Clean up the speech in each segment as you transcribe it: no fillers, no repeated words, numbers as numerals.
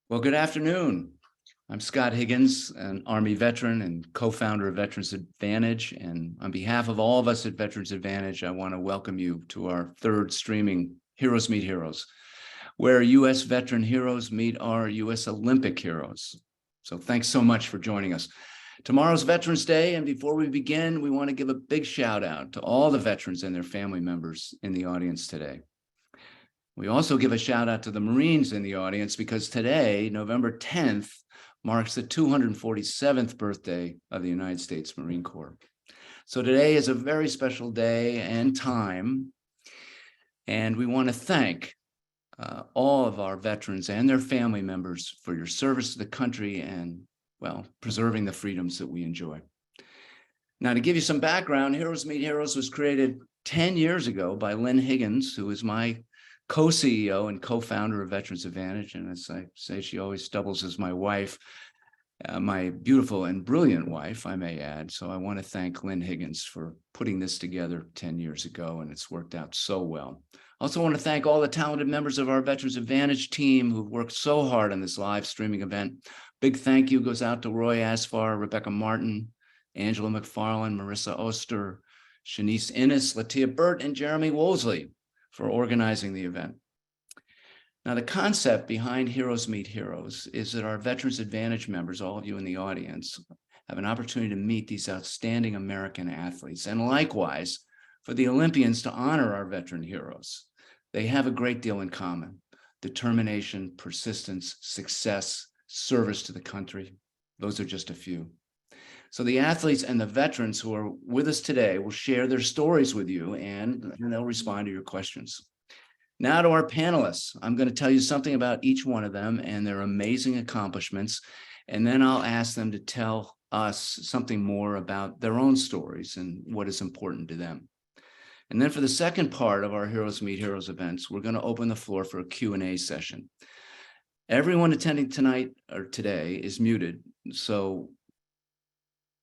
Well, good afternoon. I'm Scott Higgins, an Army veteran and co-founder of Veterans Advantage. And on behalf of all of us at Veterans Advantage, I want to welcome you to our third streaming Heroes Meet Heroes, where U.S. veteran heroes meet our U.S. Olympic heroes. So thanks so much for joining us. Tomorrow's Veterans Day, and before we begin, we want to give a big shout out to all the veterans and their family members in the audience today. We also give a shout out to the Marines in the audience because today, November 10th, marks the 247th birthday of the United States Marine Corps. So today is a very special day and time, and we want to thank all of our veterans and their family members for your service to the country and, well, preserving the freedoms that we enjoy. Now, to give you some background, Heroes Meet Heroes was created 10 years ago by Lynn Higgins, who is my co-CEO and co-founder of Veterans Advantage. And as I say, she always doubles as my wife, my beautiful and brilliant wife, I may add. So I want to thank Lynn Higgins for putting this together 10 years ago, and it's worked out so well. I also want to thank all the talented members of our Veterans Advantage team who've worked so hard on this live streaming event. Big thank you goes out to Roy Asfar, Rebecca Martin, Angela McFarland, Marissa Oster, Shanice Innes, Latia Burt, and Jeremy Woolsey for organizing the event. Now, the concept behind Heroes Meet Heroes is that our Veterans Advantage members, all of you in the audience, have an opportunity to meet these outstanding American athletes, and likewise, for the Olympians to honor our veteran heroes. They have a great deal in common: determination, persistence, success, service to the country. Those are just a few. So the athletes and the veterans who are with us today will share their stories with you, and they'll respond to your questions. Now to our panelists. I'm going to tell you something about each one of them and their amazing accomplishments, and then I'll ask them to tell us something more about their own stories and what is important to them. And then for the second part of our Heroes Meet Heroes events, we're going to open the floor for a Q&A session. Everyone attending tonight or today is muted, so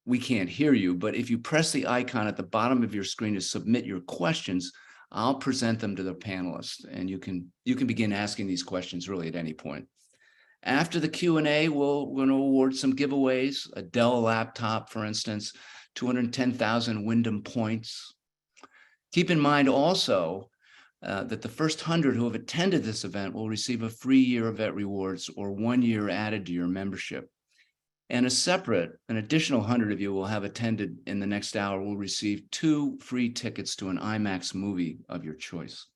we can't hear you, but if you press the icon at the bottom of your screen to submit your questions, I'll present them to the panelists, and you can begin asking these questions really at any point. After the Q&A, we're going to award some giveaways: a Dell laptop, for instance, 210,000 Wyndham points. Keep in mind also that the first 100 who have attended this event will receive a free year of Vet Rewards or 1 year added to your membership. And an additional 100 of you will have attended in the next hour will receive 2 free tickets to an IMAX movie of your choice.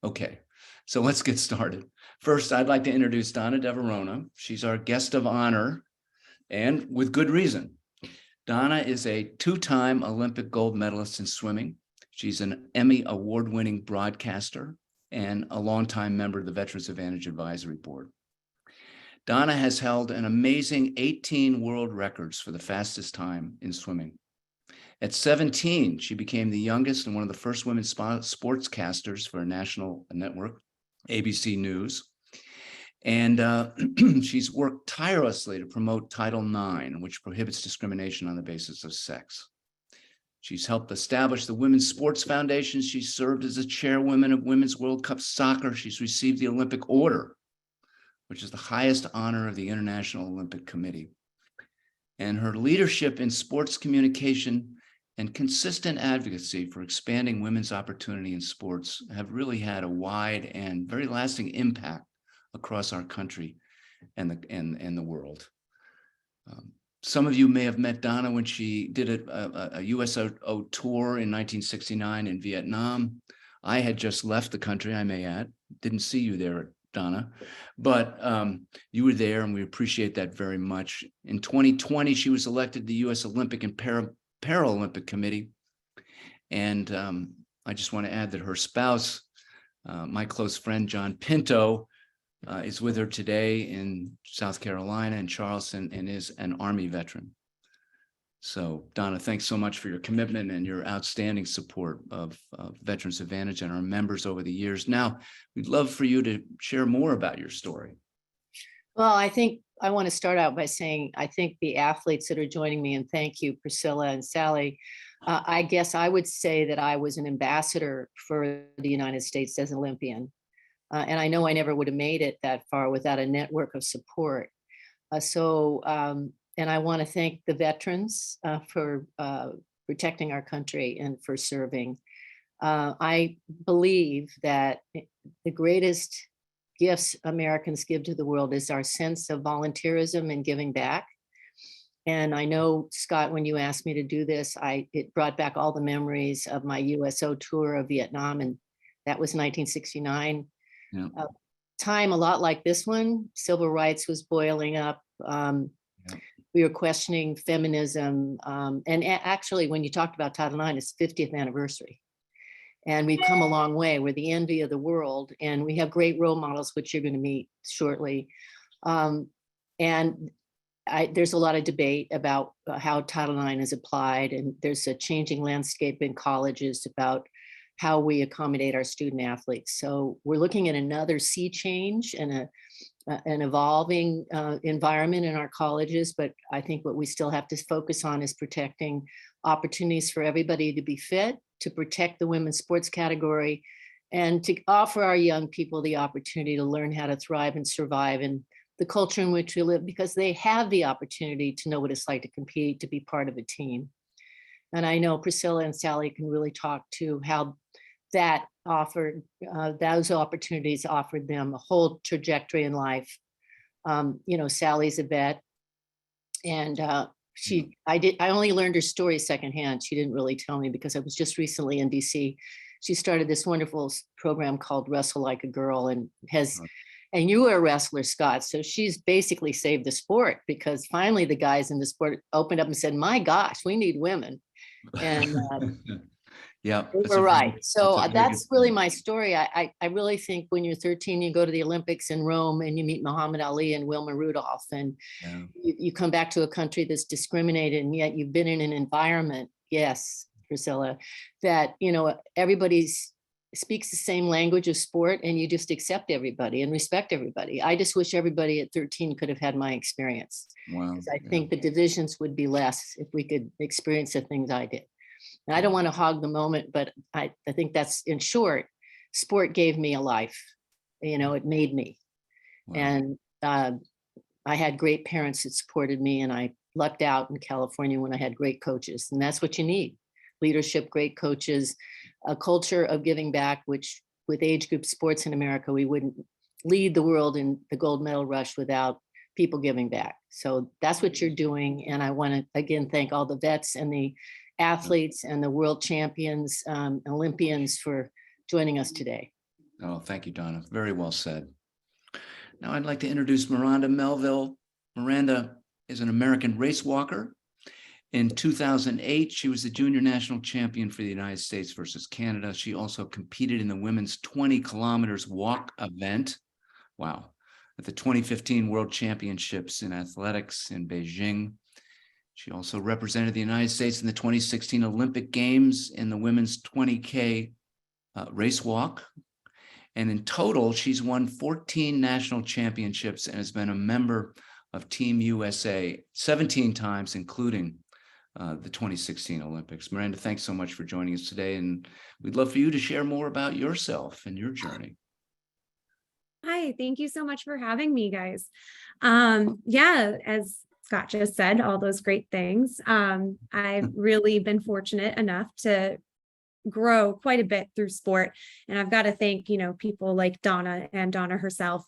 Okay, so let's get started. First, I'd like to introduce Donna de Varona. She's our guest of honor, and with good reason. Donna is a 2-time Olympic gold medalist in swimming. She's an Emmy Award-winning broadcaster and a longtime member of the Veterans Advantage Advisory Board. Donna has held an amazing 18 world records for the fastest time in swimming. At 17, she became the youngest and one of the first women sportscasters for a national network, ABC News. And she's worked tirelessly to promote Title IX, which prohibits discrimination on the basis of sex. She's helped establish the Women's Sports Foundation. She served as a chairwoman of Women's World Cup Soccer. She's received the Olympic Order, which is the highest honor of the International Olympic Committee. And her leadership in sports communication and consistent advocacy for expanding women's opportunity in sports have really had a wide and very lasting impact across our country and the world. Some of you may have met Donna when she did a USO tour in 1969 in Vietnam. I had just left the country, I may add. Didn't see you there, Donna, but you were there, and we appreciate that very much. In 2020, she was elected to the U.S. Olympic and Paralympic Committee, and I just want to add that her spouse, my close friend John Pinto, is with her today in South Carolina and Charleston, and is an Army veteran. So, Donna, thanks so much for your commitment and your outstanding support of Veterans Advantage and our members over the years. Now, we'd love for you to share more about your story. Well, I think I want to start out by saying I think the athletes that are joining me, and thank you, Priscilla and Sally. I guess I would say that I was an ambassador for the United States as an Olympian. And I know I never would have made it that far without a network of support. And I want to thank the veterans for protecting our country and for serving. I believe that the greatest gifts Americans give to the world is our sense of volunteerism and giving back. And I know, Scott, when you asked me to do this, it brought back all the memories of my USO tour of Vietnam, and that was 1969. Yeah. Time a lot like this one. Civil rights was boiling up. We were questioning feminism. And actually, when you talked about Title IX, it's 50th anniversary. And we've come a long way. We're the envy of the world. And we have great role models, which you're going to meet shortly. There's a lot of debate about how Title IX is applied. And there's a changing landscape in colleges about how we accommodate our student athletes. So we're looking at another sea change and an evolving environment in our colleges, but I think what we still have to focus on is protecting opportunities for everybody to be fit, to protect the women's sports category, and to offer our young people the opportunity to learn how to thrive and survive in the culture in which we live, because they have the opportunity to know what it's like to compete, to be part of a team. And I know Priscilla and Sally can really talk to how that offered, those opportunities offered them a whole trajectory in life. Sally's a vet, and I only learned her story secondhand. She didn't really tell me because I was just recently in DC. She started this wonderful program called Wrestle Like a Girl, and and you were a wrestler, Scott. So she's basically saved the sport, because finally the guys in the sport opened up and said, my gosh, we need women. And yeah, we're right. So that's really my story. I really think when you're 13, you go to the Olympics in Rome and you meet Muhammad Ali and Wilma Rudolph, and you come back to a country that's discriminated, and yet you've been in an environment, yes, Priscilla, that, everybody speaks the same language of sport, and you just accept everybody and respect everybody. I just wish everybody at 13 could have had my experience. Wow. Because I think the divisions would be less if we could experience the things I did. And I don't want to hog the moment, but I think that's, in short, sport gave me a life. It made me. Wow. And I had great parents that supported me, and I lucked out in California when I had great coaches. And that's what you need: leadership, great coaches, a culture of giving back, which with age group sports in America, we wouldn't lead the world in the gold medal rush without people giving back. So that's what you're doing. And I want to, again, thank all the vets and the athletes and the world champions, Olympians, for joining us today. Oh, thank you, Donna. Very well said. Now I'd like to introduce Miranda Melville. Miranda is an American race walker. In 2008, she was the junior national champion for the United States versus Canada. She also competed in the women's 20 kilometers walk event. Wow. At the 2015 World Championships in Athletics in Beijing. She also represented the United States in the 2016 Olympic Games in the women's 20K race walk. And in total, she's won 14 national championships and has been a member of Team USA 17 times, including the 2016 Olympics. Miranda, thanks so much for joining us today. And we'd love for you to share more about yourself and your journey. Hi, thank you so much for having me, guys. As Scott just said, all those great things. I've really been fortunate enough to grow quite a bit through sport. And I've got to thank, people like Donna and Donna herself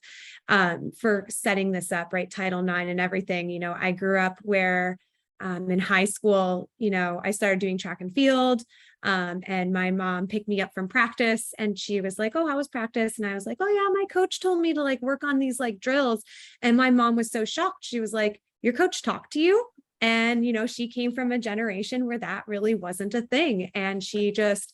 for setting this up, right? Title IX and everything. I grew up where in high school, I started doing track and field, and my mom picked me up from practice, and she was like, oh, how was practice? And I was like, oh yeah, my coach told me to work on these drills. And my mom was so shocked. She was like, your coach talked to you? And, she came from a generation where that really wasn't a thing. And she just,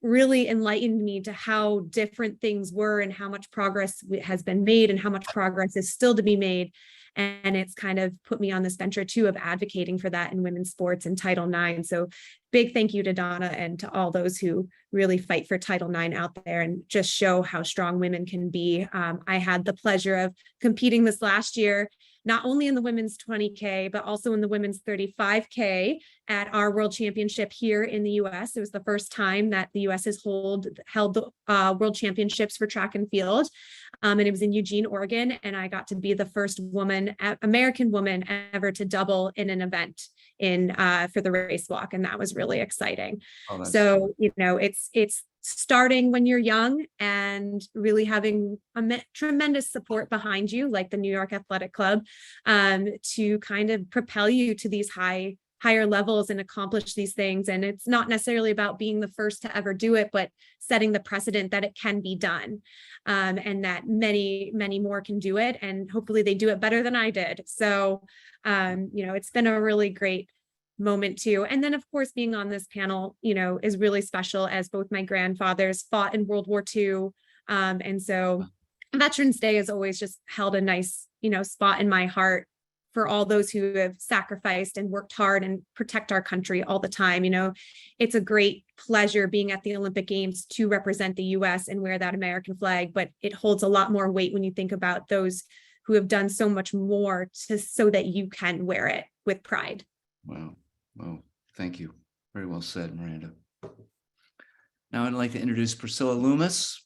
really enlightened me to how different things were and how much progress has been made and how much progress is still to be made. And it's kind of put me on this venture too of advocating for that in women's sports and Title IX. So big thank you to Donna and to all those who really fight for Title IX out there and just show how strong women can be. I had the pleasure of competing this last year not only in the women's 20K, but also in the women's 35K at our World Championship here in the US. It was the first time that the US has held the World Championships for track and field. And it was in Eugene, Oregon. And I got to be the first American woman ever to double in an event for the race walk. And that was really exciting. Oh, so, it's starting when you're young and really having tremendous support behind you, like the New York Athletic Club, to kind of propel you to these higher levels and accomplish these things. And it's not necessarily about being the first to ever do it, but setting the precedent that it can be done, and that many, many more can do it. And hopefully they do it better than I did. So, it's been a really great moment too. And then of course, being on this panel, is really special, as both my grandfathers fought in World War II. And so Veterans Day has always just held a nice, spot in my heart for all those who have sacrificed and worked hard and protect our country all the time. It's a great pleasure being at the Olympic Games to represent the US and wear that American flag, but it holds a lot more weight when you think about those who have done so much more so that you can wear it with pride. Wow. Well, thank you. Very well said, Miranda. Now I'd like to introduce Priscilla Loomis.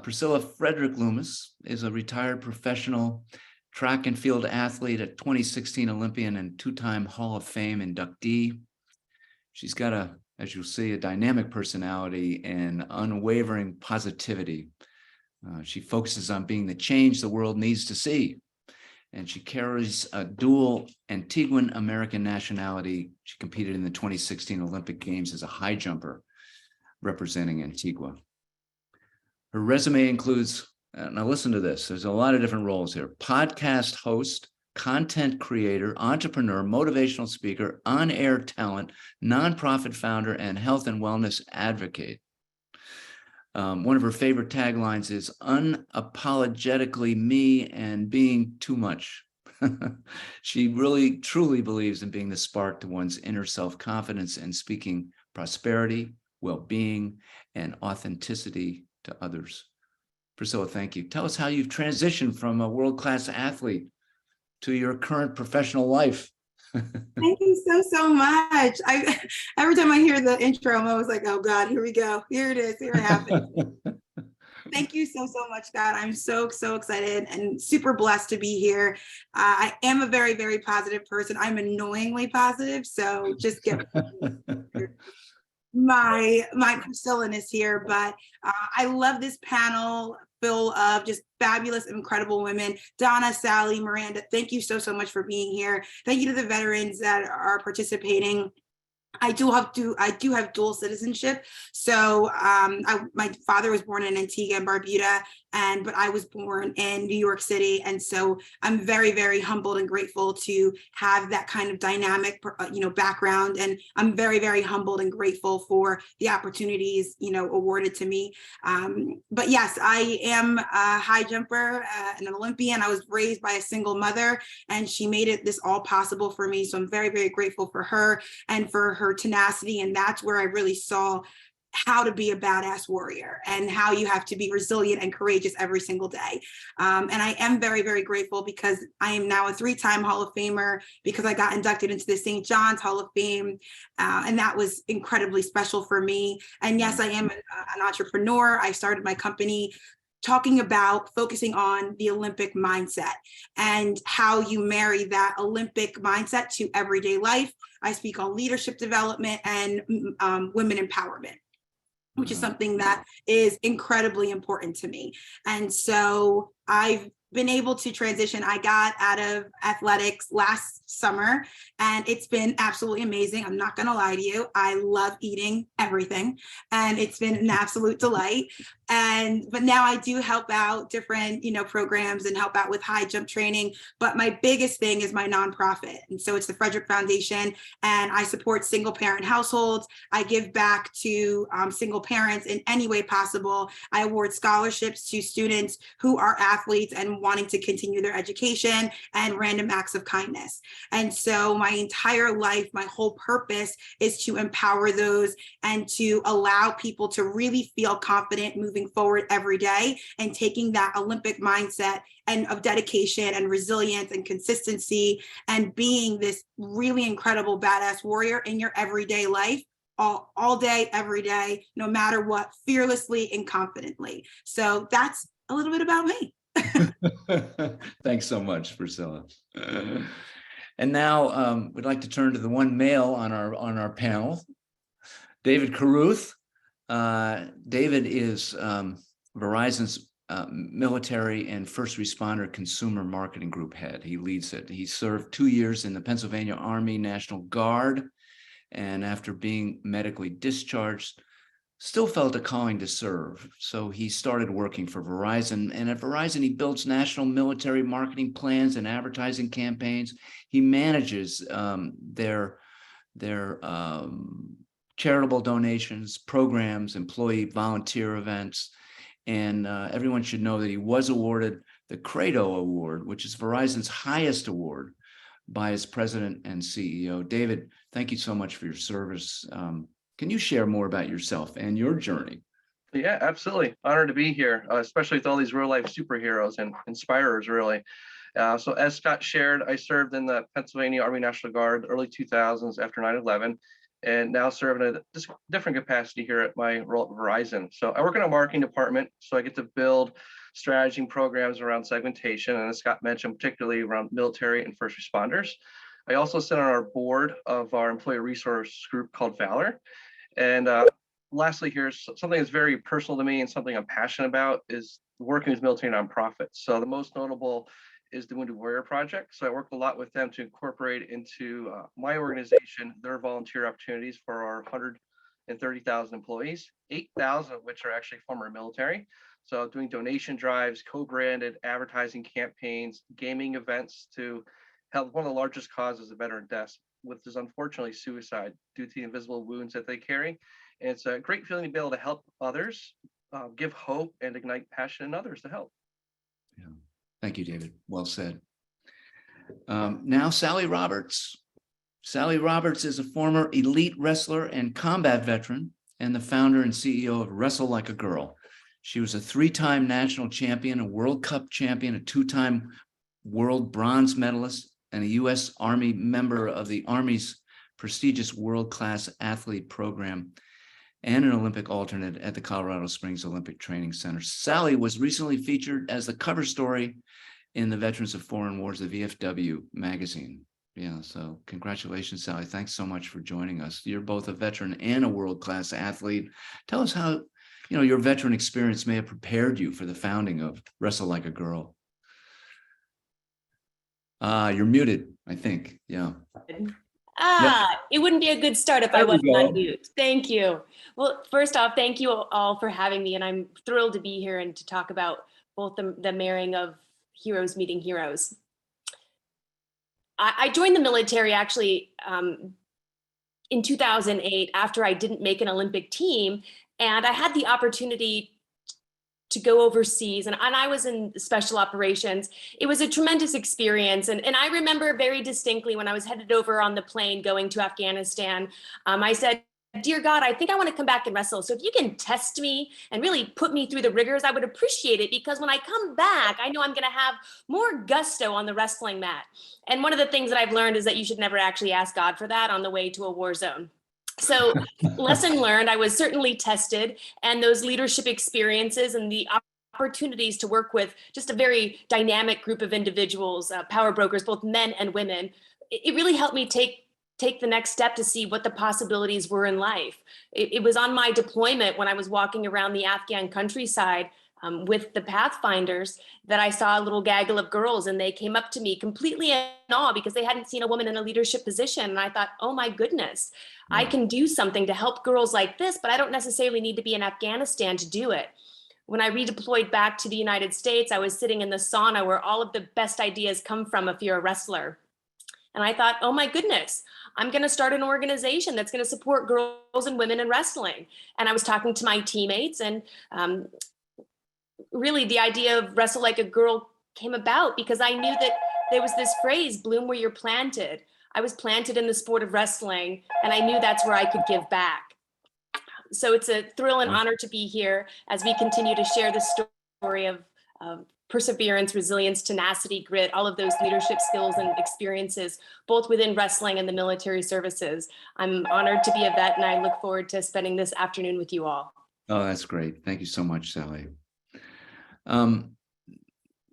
Priscilla Frederick Loomis is a retired professional track and field athlete, a 2016 Olympian and two-time Hall of Fame inductee. She's got as you'll see, a dynamic personality and unwavering positivity. She focuses on being the change the world needs to see. And she carries a dual Antiguan American nationality. She competed in the 2016 Olympic Games as a high jumper representing Antigua. Her resume includes, now listen to this, there's a lot of different roles here: podcast host, content creator, entrepreneur, motivational speaker, on-air talent, nonprofit founder, and health and wellness advocate. One of her favorite taglines is unapologetically me and being too much. She really, truly believes in being the spark to one's inner self-confidence and speaking prosperity, well-being, and authenticity to others. Priscilla, thank you. Tell us how you've transitioned from a world-class athlete to your current professional life. Thank you so much. Every time I hear the intro, I'm always like, oh God, here we go. Here it is. Here it happens. Thank you so much, Scott. I'm so excited and super blessed to be here. I am a very, very positive person. I'm annoyingly positive. So just get my Priscilla-ness here. But I love this panel full of just fabulous, incredible women. Donna, Sally, Miranda, thank you so much for being here. Thank you to the veterans that are participating. I do have dual citizenship. So my father was born in Antigua and Barbuda, but I was born in New York City. And so I'm very, very humbled and grateful to have that kind of dynamic, background. And I'm very, very humbled and grateful for the opportunities, awarded to me. But yes, I am a high jumper, and an Olympian. I was raised by a single mother, and she made this all possible for me. So I'm very, very grateful for her and for her tenacity. And that's where I really saw how to be a badass warrior and how you have to be resilient and courageous every single day. And I am very, very grateful because I am now a 3-time Hall of Famer, because I got inducted into the St. John's Hall of Fame. And that was incredibly special for me. And yes, I am an entrepreneur. I started my company focusing on the Olympic mindset and how you marry that Olympic mindset to everyday life. I speak on leadership development and women empowerment, which is something that is incredibly important to me. And so I've been able to transition. I got out of athletics last summer, and it's been absolutely amazing. I'm not going to lie to you. I love eating everything, and it's been an absolute delight. But now I do help out different, programs and help out with high jump training. But my biggest thing is my nonprofit. And so it's the Frederick Foundation, and I support single parent households. I give back to single parents in any way possible. I award scholarships to students who are athletes and wanting to continue their education and random acts of kindness. And so my entire life, my whole purpose is to empower those and to allow people to really feel confident moving forward every day and taking that Olympic mindset and of dedication and resilience and consistency and being this really incredible badass warrior in your everyday life, all day, every day, no matter what, fearlessly and confidently. So that's a little bit about me. Thanks so much, Priscilla. And now we'd like to turn to the one male on our panel, David Caruth. David is Verizon's military and first responder consumer marketing group head. He leads it. He served 2 years in the Pennsylvania Army National Guard, and after being medically discharged, still felt a calling to serve. So he started working for Verizon, and at Verizon, he builds national military marketing plans and advertising campaigns. He manages their charitable donations, programs, employee volunteer events. And everyone should know that he was awarded the Credo Award, which is Verizon's highest award, by its president and CEO. David, thank you so much for your service. Can you share more about yourself and your journey? Yeah, absolutely. Honored to be here, especially with all these real life superheroes and inspirers, really. So as Scott shared, I served in the Pennsylvania Army National Guard, early 2000s after 9/11, and now serve in a different capacity here at my role at Verizon. So I work in a marketing department, so I get to build strategy and programs around segmentation, and as Scott mentioned, particularly around military and first responders. I also sit on our board of our employee resource group called Valor. And lastly, here's something that's very personal to me and something I'm passionate about is working with military nonprofits. So the most notable is the Wounded Warrior Project. So I work a lot with them to incorporate into my organization their volunteer opportunities for our 130,000 employees, 8,000 of which are actually former military. So doing donation drives, co-branded advertising campaigns, gaming events to help one of the largest causes of veteran deaths, which is unfortunately suicide due to the invisible wounds that they carry. And it's a great feeling to be able to help others, give hope and ignite passion in others to help. Yeah. Thank you, David. Well said. Now, Sally Roberts. Sally Roberts is a former elite wrestler and combat veteran and the founder and CEO of Wrestle Like a Girl. She was a 3-time national champion, a World Cup champion, a 2-time world bronze medalist, and a U.S. Army member of the Army's prestigious world-class athlete program, and an Olympic alternate at the Colorado Springs Olympic Training Center. Sally was recently featured as the cover story in the Veterans of Foreign Wars, the VFW magazine. Yeah, so congratulations, Sally. Thanks so much for joining us. You're both a veteran and a world-class athlete. Tell us how, your veteran experience may have prepared you for the founding of Wrestle Like a Girl. You're muted, I think. Yeah. It wouldn't be a good start if I wasn't on mute. Thank you. Well, first off, thank you all for having me. And I'm thrilled to be here and to talk about both the marrying of heroes meeting heroes. I joined the military actually in 2008 after I didn't make an Olympic team. And I had the opportunity to go overseas, and I was in special operations. It was a tremendous experience. And I remember very distinctly when I was headed over on the plane going to Afghanistan, I said, "Dear God, I think I want to come back and wrestle. So if you can test me and really put me through the rigors, I would appreciate it, because when I come back, I know I'm going to have more gusto on the wrestling mat." And one of the things that I've learned is that you should never actually ask God for that on the way to a war zone. So lesson learned, I was certainly tested, and those leadership experiences and the opportunities to work with just a very dynamic group of individuals, power brokers, both men and women, it really helped me take the next step to see what the possibilities were in life. It was on my deployment when I was walking around the Afghan countryside with the Pathfinders that I saw a little gaggle of girls, and they came up to me completely in awe because they hadn't seen a woman in a leadership position. And I thought, oh my goodness, I can do something to help girls like this, but I don't necessarily need to be in Afghanistan to do it. When I redeployed back to the United States, I was sitting in the sauna where all of the best ideas come from if you're a wrestler. And I thought, oh my goodness, I'm going to start an organization that's going to support girls and women in wrestling. And I was talking to my teammates, and really the idea of Wrestle Like a Girl came about because I knew that there was this phrase, bloom where you're planted. I was planted in the sport of wrestling, and I knew that's where I could give back. So it's a thrill and honor to be here as we continue to share the story of perseverance, resilience, tenacity, grit, all of those leadership skills and experiences, both within wrestling and the military services. I'm honored to be a vet, and I look forward to spending this afternoon with you all. Oh, that's great. Thank you so much, Sally.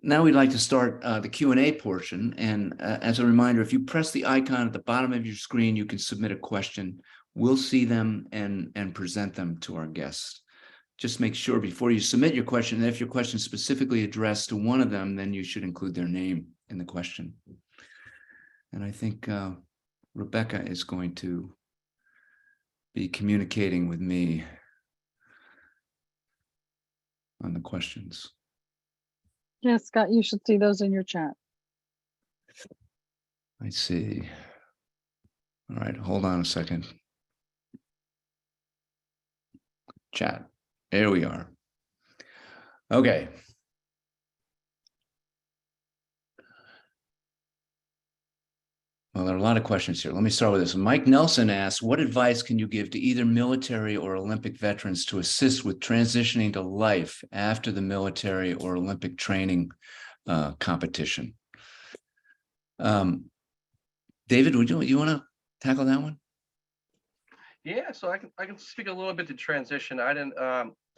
Now we'd like to start the Q&A portion. And as a reminder, if you press the icon at the bottom of your screen, you can submit a question. We'll see them and present them to our guests. Just make sure before you submit your question, that if your question is specifically addressed to one of them, then you should include their name in the question. And I think Rebecca is going to be communicating with me on the questions. Yes, Scott, you should see those in your chat. I see. All right, hold on a second. Chat. There we are. Okay. Well, there are a lot of questions here. Let me start with this. Mike Nelson asks, what advice can you give to either military or Olympic veterans to assist with transitioning to life after the military or Olympic training competition? David, would you want to tackle that one? Yeah, so I can speak a little bit to transition. I didn't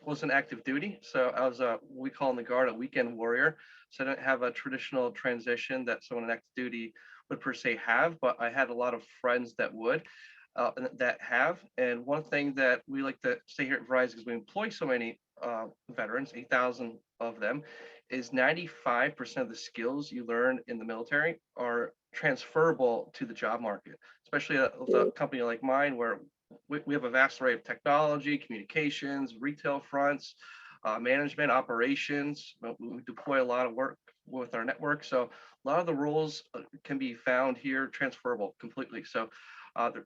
was in active duty, so I was we call in the Guard a weekend warrior. So I didn't have a traditional transition that someone in active duty would per se have, but I had a lot of friends that would that have. And one thing that we like to say here at Verizon, because we employ so many veterans, 8,000 of them, is 95% of the skills you learn in the military are transferable to the job market, especially with a company like mine where we have a vast array of technology, communications, retail fronts, management, operations. We deploy a lot of work with our network. So a lot of the roles can be found here transferable completely. So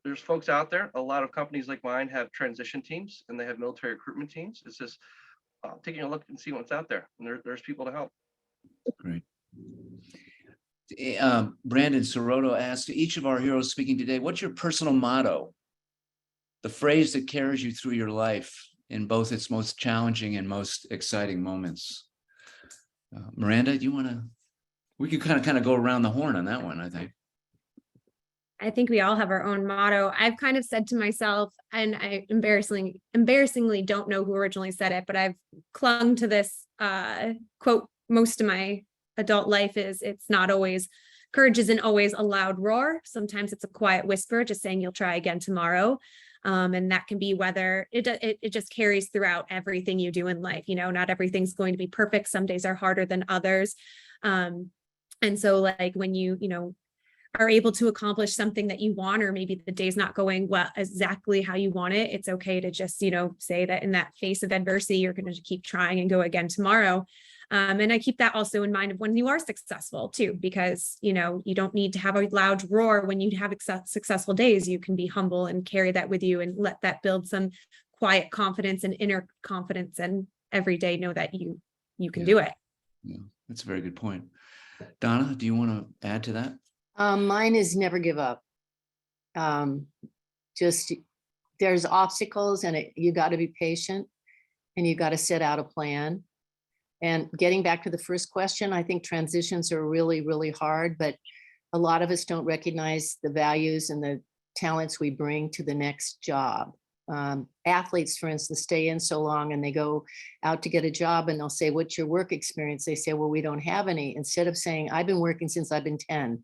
there's folks out there. A lot of companies like mine have transition teams and they have military recruitment teams. It's just taking a look and see what's out there. And there's people to help. Great. Brandon Soroto asked, to each of our heroes speaking today, what's your personal motto? The phrase that carries you through your life in both its most challenging and most exciting moments. Miranda, do you want to? We could kind of go around the horn on that one, I think. I think we all have our own motto. I've kind of said to myself, and I embarrassingly don't know who originally said it, but I've clung to this quote most of my adult life is, it's not always, courage isn't always a loud roar. Sometimes it's a quiet whisper, just saying you'll try again tomorrow. And that can be whether it just carries throughout everything you do in life. You know, not everything's going to be perfect. Some days are harder than others. And so like when you are able to accomplish something that you want, or maybe the day's not going well exactly how you want it, it's okay to just, say that in that face of adversity, you're going to keep trying and go again tomorrow. And I keep that also in mind of when you are successful too, because, you don't need to have a loud roar when you have successful days. You can be humble and carry that with you and let that build some quiet confidence and inner confidence, and every day know that you can do it. Yeah, that's a very good point. Donna, do you want to add to that? Mine is never give up. Just there's obstacles, and you got to be patient, and you got to set out a plan. And getting back to the first question, I think transitions are really, really hard, but a lot of us don't recognize the values and the talents we bring to the next job. Athletes, for instance, stay in so long and they go out to get a job and they'll say, what's your work experience? They say, well, we don't have any. Instead of saying, I've been working since I've been 10.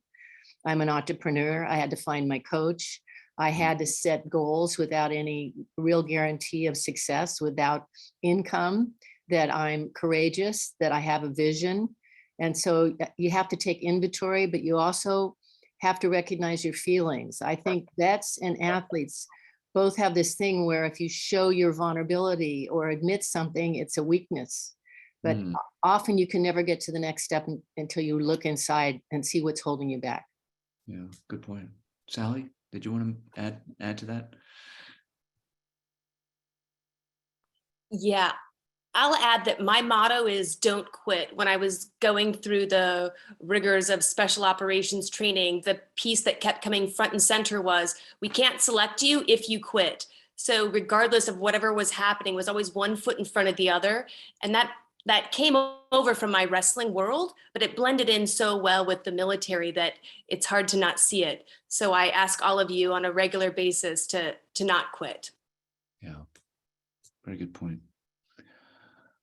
I'm an entrepreneur. I had to find my coach. I had to set goals without any real guarantee of success, without income, that I'm courageous, that I have a vision. And so you have to take inventory, but you also have to recognize your feelings. I think vets and athletes both have this thing where if you show your vulnerability or admit something, it's a weakness. But often you can never get to the next step until you look inside and see what's holding you back. Yeah, good point. Sally, did you want to add to that? Yeah, I'll add that my motto is don't quit. When I was going through the rigors of special operations training, the piece that kept coming front and center was, we can't select you if you quit. So regardless of whatever was happening, was always one foot in front of the other. And that came over from my wrestling world, but it blended in so well with the military that it's hard to not see it. So I ask all of you on a regular basis to not quit. Yeah, very good point.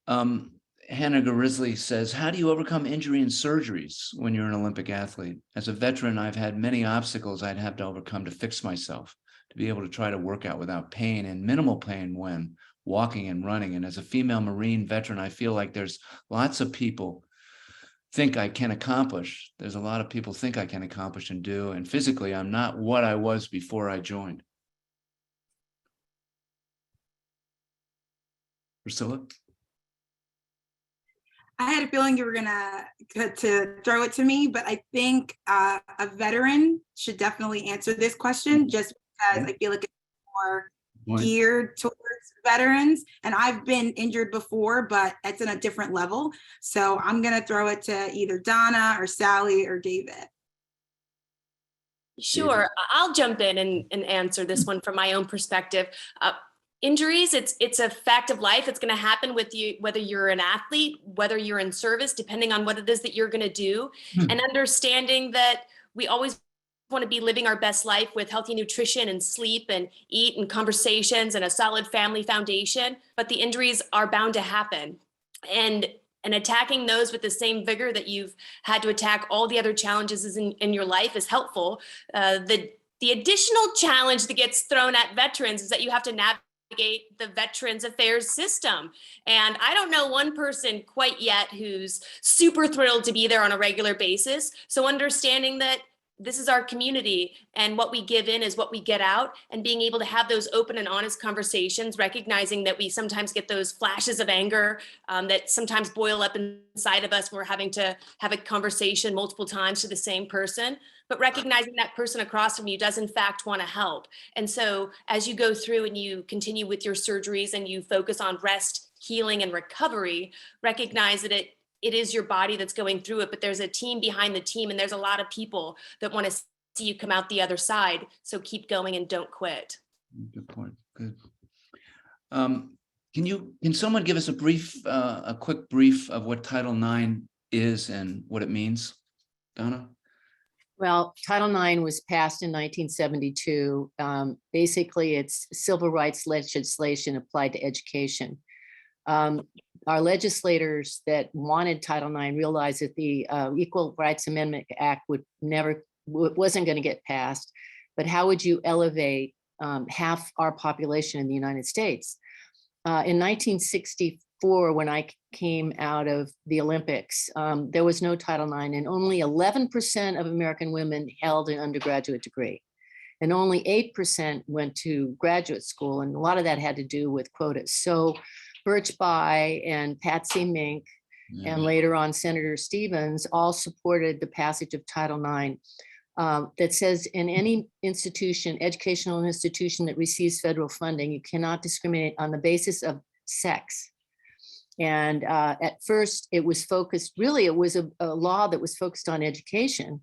Hannah Garisley says, how do you overcome injury and surgeries when you're an Olympic athlete? As a veteran, I've had many obstacles I'd have to overcome to fix myself, to be able to try to work out without pain and minimal pain when walking and running. And as a female Marine veteran, I feel like there's lots of people think I can accomplish. There's a lot of people think I can accomplish and do. And physically, I'm not what I was before I joined. Priscilla? I had a feeling you were gonna to throw it to me, but I think a veteran should definitely answer this question, just because I feel like it's more geared towards veterans. And I've been injured before, but it's in a different level. So I'm gonna throw it to either Donna or Sally or David. Sure, I'll jump in and answer this one from my own perspective. Injuries, it's a fact of life. It's going to happen with you, whether you're an athlete, whether you're in service, depending on what it is that you're going to do. And understanding that we always want to be living our best life with healthy nutrition and sleep and eat and conversations and a solid family foundation, but the injuries are bound to happen. And attacking those with the same vigor that you've had to attack all the other challenges in your life is helpful. The additional challenge that gets thrown at veterans is that you have to navigate the Veterans Affairs system. And I don't know one person quite yet who's super thrilled to be there on a regular basis. So understanding that this is our community and what we give in is what we get out, and being able to have those open and honest conversations, recognizing that we sometimes get those flashes of anger that sometimes boil up inside of us when we're having to have a conversation multiple times to the same person, but recognizing that person across from you does in fact want to help. And so as you go through and you continue with your surgeries and you focus on rest, healing, and recovery, recognize that it is your body that's going through it, but there's a team behind the team, and there's a lot of people that want to see you come out the other side. So keep going and don't quit. Good point. Good. Can someone give us a quick brief of what Title IX is and what it means? Donna? Well, Title IX was passed in 1972. Basically, it's civil rights legislation applied to education. Our legislators that wanted Title IX realized that the Equal Rights Amendment Act wasn't going to get passed. But how would you elevate half our population in the United States? In 1964, when I came out of the Olympics, there was no Title IX, and only 11% of American women held an undergraduate degree, and only 8% went to graduate school. And a lot of that had to do with quotas. So Birch Bayh and Patsy Mink, and later on Senator Stevens, all supported the passage of Title IX that says in any institution, educational institution that receives federal funding, you cannot discriminate on the basis of sex. And at first it was focused, really it was a law that was focused on education.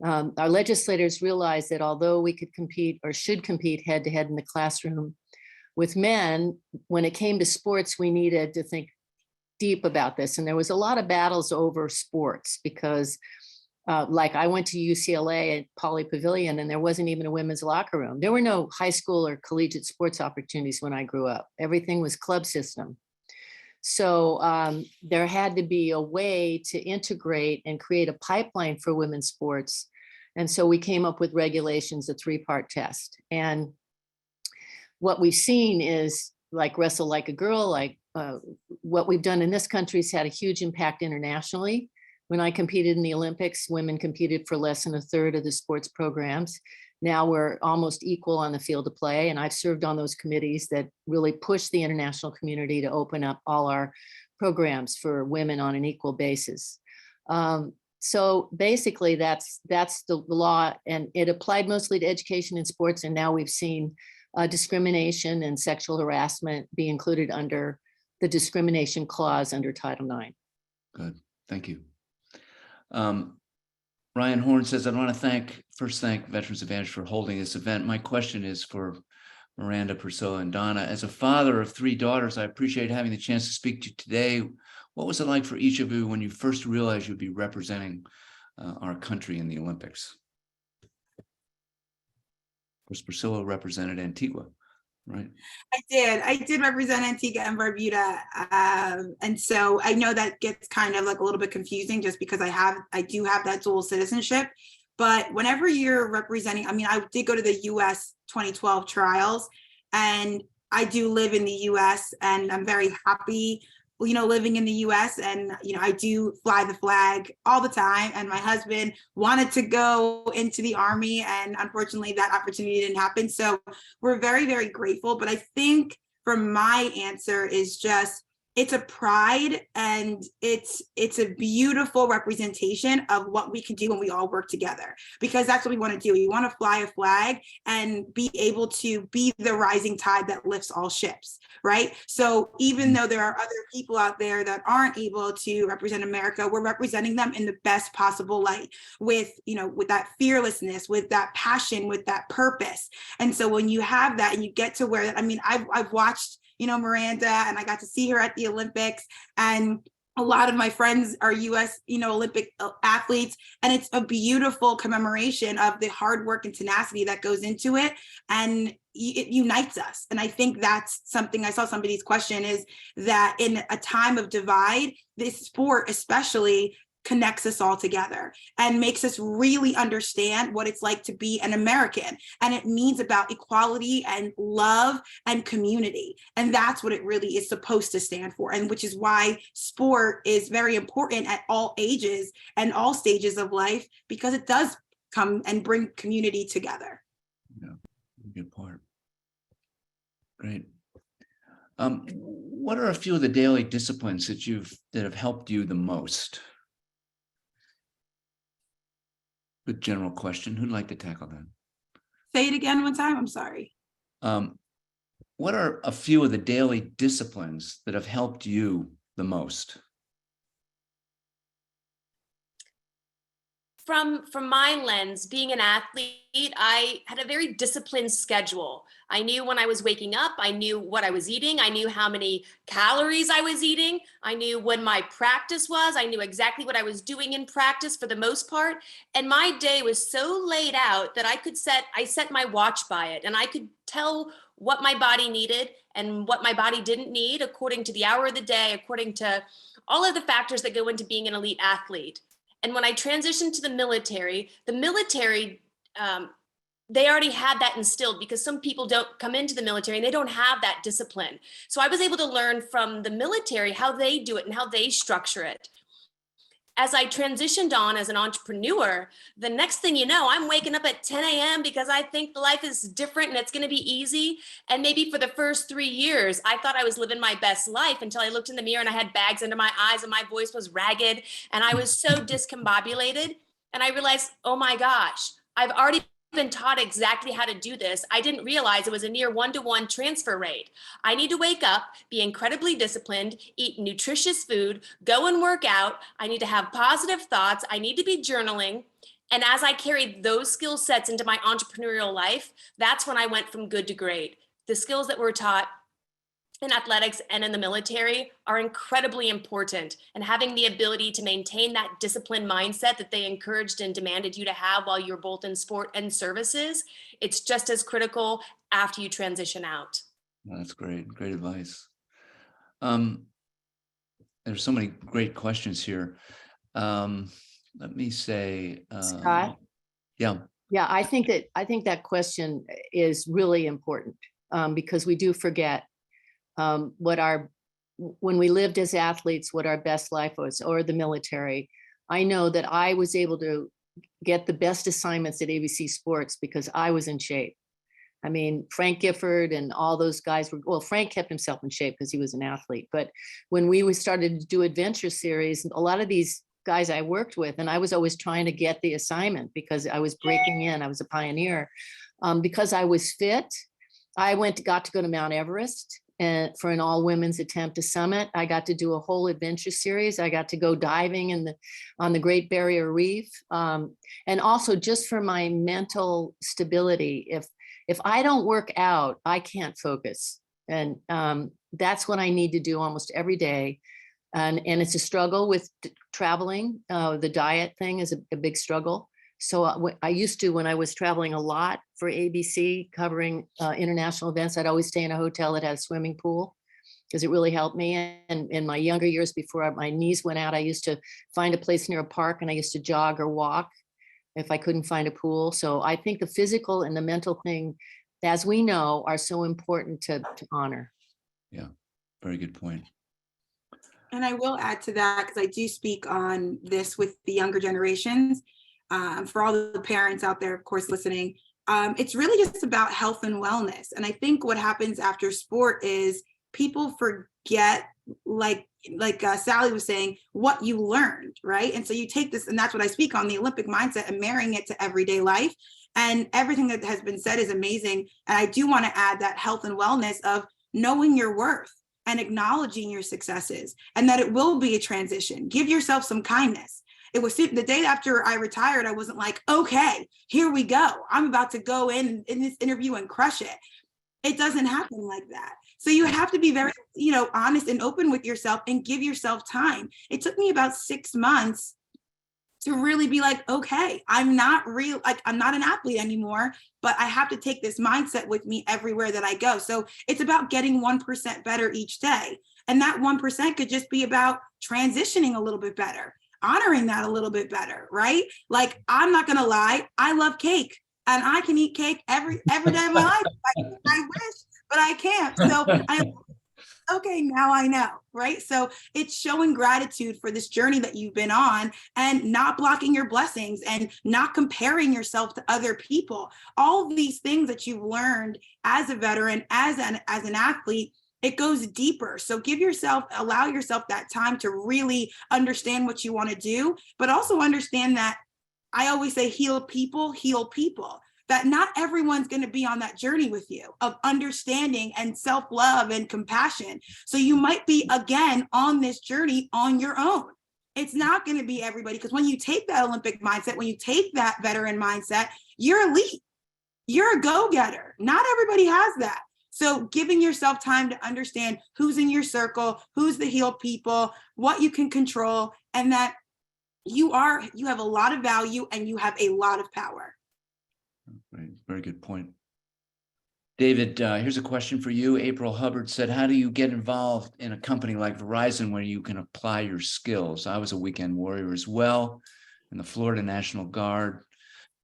Our legislators realized that although we could compete or should compete head to head in the classroom with men, when it came to sports, we needed to think deep about this. And there was a lot of battles over sports because like I went to UCLA at Pauley Pavilion, and there wasn't even a women's locker room. There were no high school or collegiate sports opportunities when I grew up. Everything was club system. So there had to be a way to integrate and create a pipeline for women's sports. And so we came up with regulations, a 3-part test. And what we've seen is like Wrestle Like a Girl, like what we've done in this country has had a huge impact internationally. When I competed in the Olympics, women competed for less than 1/3 of the sports programs. Now we're almost equal on the field of play. And I've served on those committees that really push the international community to open up all our programs for women on an equal basis. So basically that's the law, and it applied mostly to education and sports. And now we've seen discrimination and sexual harassment be included under the discrimination clause under Title IX. Good, thank you. Ryan Horn says, I want to first thank Veterans Advantage for holding this event. My question is for Miranda, Priscilla, and Donna. As a father of 3 daughters, I appreciate having the chance to speak to you today. What was it like for each of you when you first realized you'd be representing our country in the Olympics? Of course, Priscilla represented Antigua, right? I did represent Antigua and Barbuda. And so I know that gets kind of like a little bit confusing just because I do have that dual citizenship. But whenever you're representing, I mean, I did go to the US 2012 trials, and I do live in the US, and I'm very happy, you know, living in the US. And, you know, I do fly the flag all the time. And my husband wanted to go into the Army, and unfortunately that opportunity didn't happen. So we're very, very grateful. But I think for my answer is just, it's a pride, and it's a beautiful representation of what we can do when we all work together, because that's what we want to do. We want to fly a flag and be able to be the rising tide that lifts all ships, right? So even though there are other people out there that aren't able to represent America, we're representing them in the best possible light, with, you know, with that fearlessness, with that passion, with that purpose. And so when you have that and you get to where, I mean, I've watched, you know, Miranda, and I got to see her at the Olympics, and a lot of my friends are US, you know, Olympic athletes, and it's a beautiful commemoration of the hard work and tenacity that goes into it, and it unites us. And I think that's something, I saw somebody's question, is that in a time of divide, this sport especially connects us all together and makes us really understand what it's like to be an American. And it means about equality and love and community. And that's what it really is supposed to stand for. And which is why sport is very important at all ages and all stages of life, because it does come and bring community together. Yeah, good point. Great. What are a few of the daily disciplines that have helped you the most? Good general question. Who'd like to tackle that? Say it again one time. I'm sorry. What are a few of the daily disciplines that have helped you the most? From my lens, being an athlete, I had a very disciplined schedule. I knew when I was waking up, I knew what I was eating, I knew how many calories I was eating, I knew when my practice was, I knew exactly what I was doing in practice for the most part. And my day was so laid out that I set my watch by it, and I could tell what my body needed and what my body didn't need according to the hour of the day, according to all of the factors that go into being an elite athlete. And when I transitioned to the military, they already had that instilled, because some people don't come into the military and they don't have that discipline. So I was able to learn from the military how they do it and how they structure it. As I transitioned on as an entrepreneur, the next thing you know, I'm waking up at 10 a.m. because I think life is different and it's going to be easy. And maybe for the first 3 years, I thought I was living my best life until I looked in the mirror and I had bags under my eyes and my voice was ragged and I was so discombobulated. And I realized, oh my gosh, I've already been taught exactly how to do this. I didn't realize it was a near 1-to-1 transfer rate. I need to wake up, be incredibly disciplined, eat nutritious food, go and work out. I need to have positive thoughts. I need to be journaling. And as I carried those skill sets into my entrepreneurial life, that's when I went from good to great. The skills that were taught in athletics and in the military are incredibly important, and having the ability to maintain that disciplined mindset that they encouraged and demanded you to have while you're both in sport and services, it's just as critical after you transition out. That's great. Great advice. There's so many great questions here. Let me say, Scott? Yeah. Yeah, I think that question is really important, because we do forget when we lived as athletes, what our best life was, or the military. I know that I was able to get the best assignments at ABC Sports because I was in shape. I mean, Frank Gifford and all those guys Frank kept himself in shape because he was an athlete. But when we started to do adventure series, a lot of these guys I worked with, and I was always trying to get the assignment because I was breaking in, I was a pioneer. Because I was fit, I got to go to Mount Everest. and for an all women's attempt to summit. I got to do a whole adventure series. I got to go diving on the Great Barrier Reef. And also just for my mental stability, if I don't work out, I can't focus. And that's what I need to do almost every day. And it's a struggle with traveling. The diet thing is a big struggle. So I used to, when I was traveling a lot for ABC, covering international events, I'd always stay in a hotel that had a swimming pool because it really helped me. And in my younger years, before my knees went out, I used to find a place near a park and I used to jog or walk if I couldn't find a pool. So I think the physical and the mental thing, as we know, are so important to honor. Yeah, very good point. And I will add to that, because I do speak on this with the younger generations. For all the parents out there, of course, listening, it's really just about health and wellness. And I think what happens after sport is people forget, like Sally was saying, what you learned, right? And so you take this, and that's what I speak on, the Olympic mindset and marrying it to everyday life. And everything that has been said is amazing. And I do want to add that health and wellness of knowing your worth and acknowledging your successes, and that it will be a transition. Give yourself some kindness. It was the day after I retired, I wasn't like, okay, here we go. I'm about to go in this interview and crush it. It doesn't happen like that. So you have to be very, honest and open with yourself and give yourself time. It took me about 6 months to really be like, okay, I'm not an athlete anymore, but I have to take this mindset with me everywhere that I go. So it's about getting 1% better each day. And that 1% could just be about transitioning a little bit better, honoring that a little bit better, right? Like, I'm not gonna lie, I love cake and I can eat cake every day of my life. I wish, but I can't. So okay, now I know, right? So it's showing gratitude for this journey that you've been on and not blocking your blessings and not comparing yourself to other people. All of these things that you've learned as a veteran, as an athlete, it goes deeper. So allow yourself that time to really understand what you want to do, but also understand that I always say heal people, that not everyone's going to be on that journey with you of understanding and self-love and compassion. So you might be, again, on this journey on your own. It's not going to be everybody, because when you take that Olympic mindset, when you take that veteran mindset, you're elite. You're a go-getter. Not everybody has that. So giving yourself time to understand who's in your circle, who's the healed people, what you can control, and that you have a lot of value and you have a lot of power. Right. Very good point. David, here's a question for you. April Hubbard said, how do you get involved in a company like Verizon where you can apply your skills? I was a weekend warrior as well in the Florida National Guard,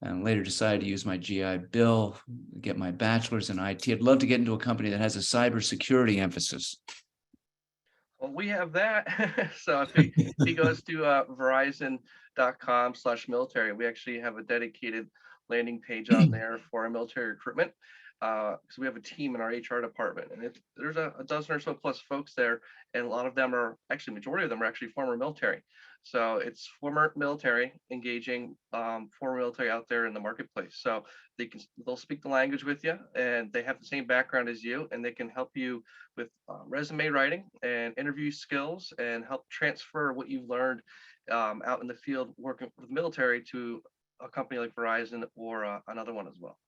and later decided to use my GI Bill, get my bachelor's in IT. I'd love to get into a company that has a cybersecurity emphasis. Well, we have that. So if he goes to verizon.com/military, we actually have a dedicated landing page on there for our military recruitment. Because we have a team in our HR department, and there's a dozen or so plus folks there, and a lot of them are actually, majority of them are actually former military. So it's former military engaging former military out there in the marketplace. So they'll speak the language with you, and they have the same background as you, and they can help you with resume writing and interview skills, and help transfer what you've learned out in the field working with the military to a company like Verizon or another one as well.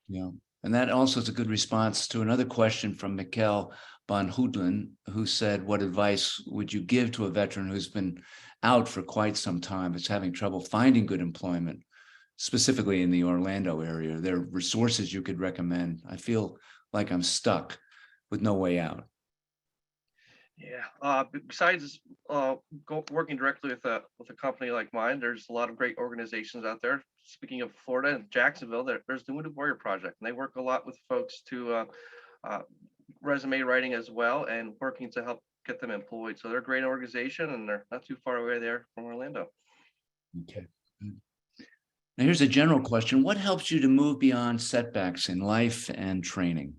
Yeah. And that also is a good response to another question from Mikkel Van Hoedlen, who said, what advice would you give to a veteran who's been out for quite some time, is having trouble finding good employment, specifically in the Orlando area? Are there resources you could recommend? I feel like I'm stuck with no way out. Yeah. Besides working directly with a company like mine, there's a lot of great organizations out there. Speaking of Florida and Jacksonville, there's the Wounded Warrior Project, and they work a lot with folks to resume writing as well, and working to help get them employed. So they're a great organization, and they're not too far away there from Orlando. Okay. Now here's a general question. What helps you to move beyond setbacks in life and training?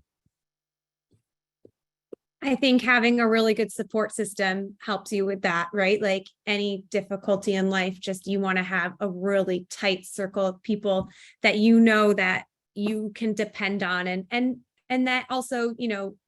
I think having a really good support system helps you with that, right? Like any difficulty in life, just you want to have a really tight circle of people that you know that you can depend on. And And that also,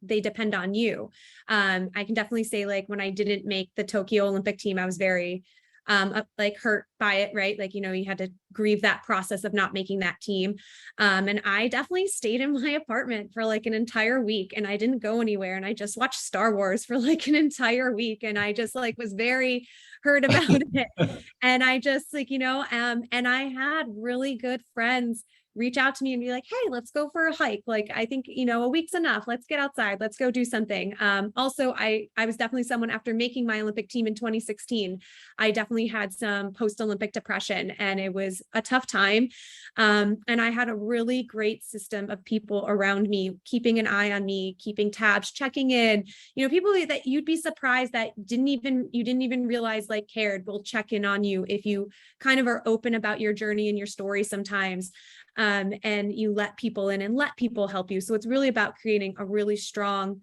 they depend on you. I can definitely say, like, when I didn't make the Tokyo Olympic team, I was very hurt by it, right? Like, you had to grieve that process of not making that team. And I definitely stayed in my apartment for like an entire week, and I didn't go anywhere. And I just watched Star Wars for like an entire week. And I just like was very hurt about it. And I just and I had really good friends reach out to me and be like, hey, let's go for a hike. Like, I think, a week's enough. Let's get outside. Let's go do something. Also, I was definitely someone, after making my Olympic team in 2016, I definitely had some post-Olympic depression, and it was a tough time. And I had a really great system of people around me, keeping an eye on me, keeping tabs, checking in, people that you'd be surprised that you didn't even realize like cared, will check in on you if you kind of are open about your journey and your story sometimes. And you let people in and let people help you. So it's really about creating a really strong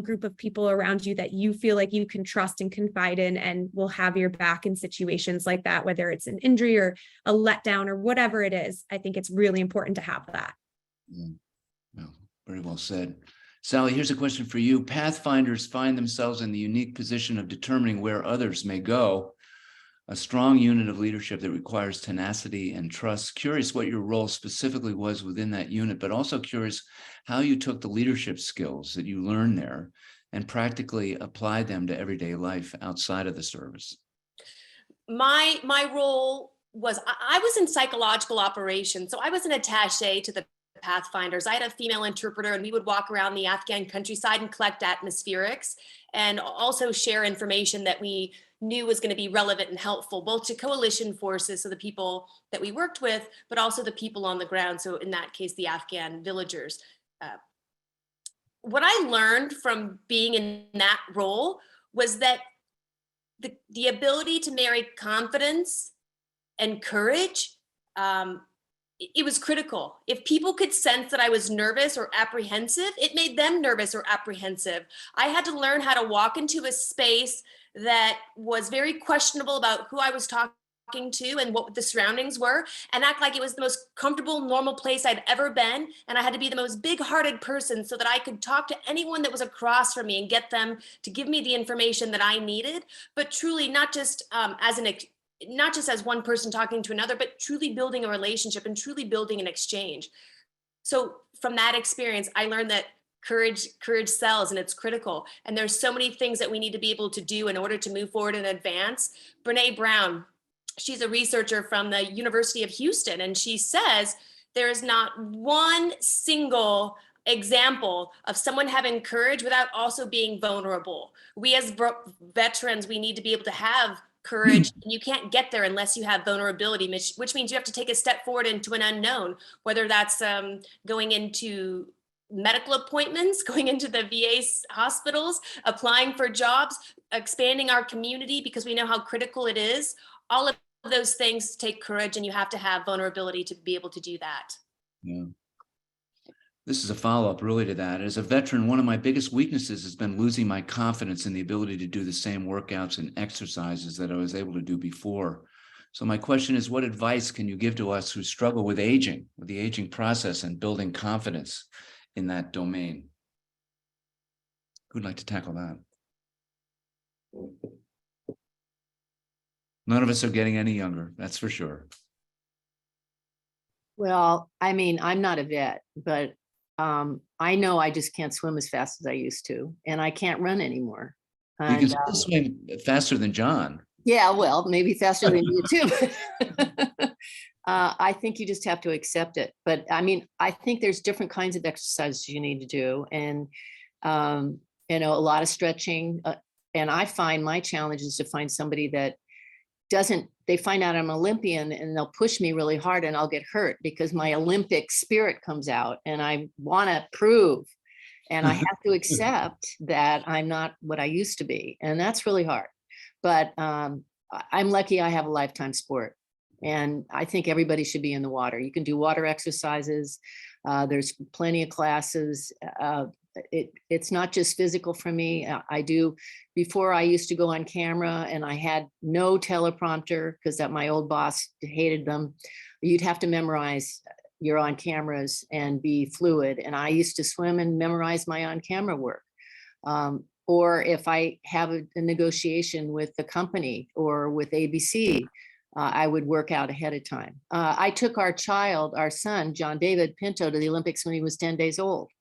group of people around you that you feel like you can trust and confide in, and will have your back in situations like that, whether it's an injury or a letdown or whatever it is. I think it's really important to have that. Well, very well said. Sally, here's a question for you. Pathfinders find themselves in the unique position of determining where others may go. A strong unit of leadership that requires tenacity and trust. Curious what your role specifically was within that unit, but also curious how you took the leadership skills that you learned there and practically applied them to everyday life outside of the service. My role was, I was in psychological operations. So I was an attaché to the Pathfinders. I had a female interpreter, and we would walk around the Afghan countryside and collect atmospherics, and also share information that we knew was going to be relevant and helpful, both to coalition forces, so the people that we worked with, but also the people on the ground. So in that case, the Afghan villagers. What I learned from being in that role was that the ability to marry confidence and courage, it was critical. If people could sense that I was nervous or apprehensive, it made them nervous or apprehensive. I had to learn how to walk into a space that was very questionable about who I was talking to and what the surroundings were, and act like it was the most comfortable, normal place I'd ever been. And I had to be the most big-hearted person so that I could talk to anyone that was across from me and get them to give me the information that I needed, but truly not just as one person talking to another, but truly building a relationship and truly building an exchange. So from that experience, I learned that courage sells, and it's critical. And there's so many things that we need to be able to do in order to move forward and advance. Brene Brown, she's a researcher from the University of Houston, and she says there is not one single example of someone having courage without also being vulnerable. We as veterans, we need to be able to have courage, and you can't get there unless you have vulnerability, which means you have to take a step forward into an unknown, whether that's going into medical appointments, going into the VA hospitals, applying for jobs, expanding our community because we know how critical it is. All of those things take courage, and you have to have vulnerability to be able to do that. Yeah. This is a follow-up really to that. As a veteran, one of my biggest weaknesses has been losing my confidence in the ability to do the same workouts and exercises that I was able to do before. So my question is, what advice can you give to us who struggle with aging, with the aging process and building confidence in that domain? Who'd like to tackle that? None of us are getting any younger, that's for sure. Well, I mean, I'm not a vet, but I know I just can't swim as fast as I used to, and I can't run anymore. You can still swim faster than John. Yeah, well, maybe faster than you too. I think you just have to accept it. But I mean, I think there's different kinds of exercises you need to do, and a lot of stretching. And I find my challenge is to find somebody that they find out I'm an Olympian, and they'll push me really hard, and I'll get hurt because my Olympic spirit comes out, and I want to prove, and I have to accept that I'm not what I used to be. And that's really hard. But I'm lucky I have a lifetime sport, and I think everybody should be in the water. You can do water exercises. There's plenty of classes. It's not just physical for me. Before I used to go on camera and I had no teleprompter because my old boss hated them. You'd have to memorize you're on cameras and be fluid. And I used to swim and memorize my on-camera work. Or if I have a negotiation with the company or with ABC, I would work out ahead of time. I took our son, John David Pinto, to the Olympics when he was 10 days old.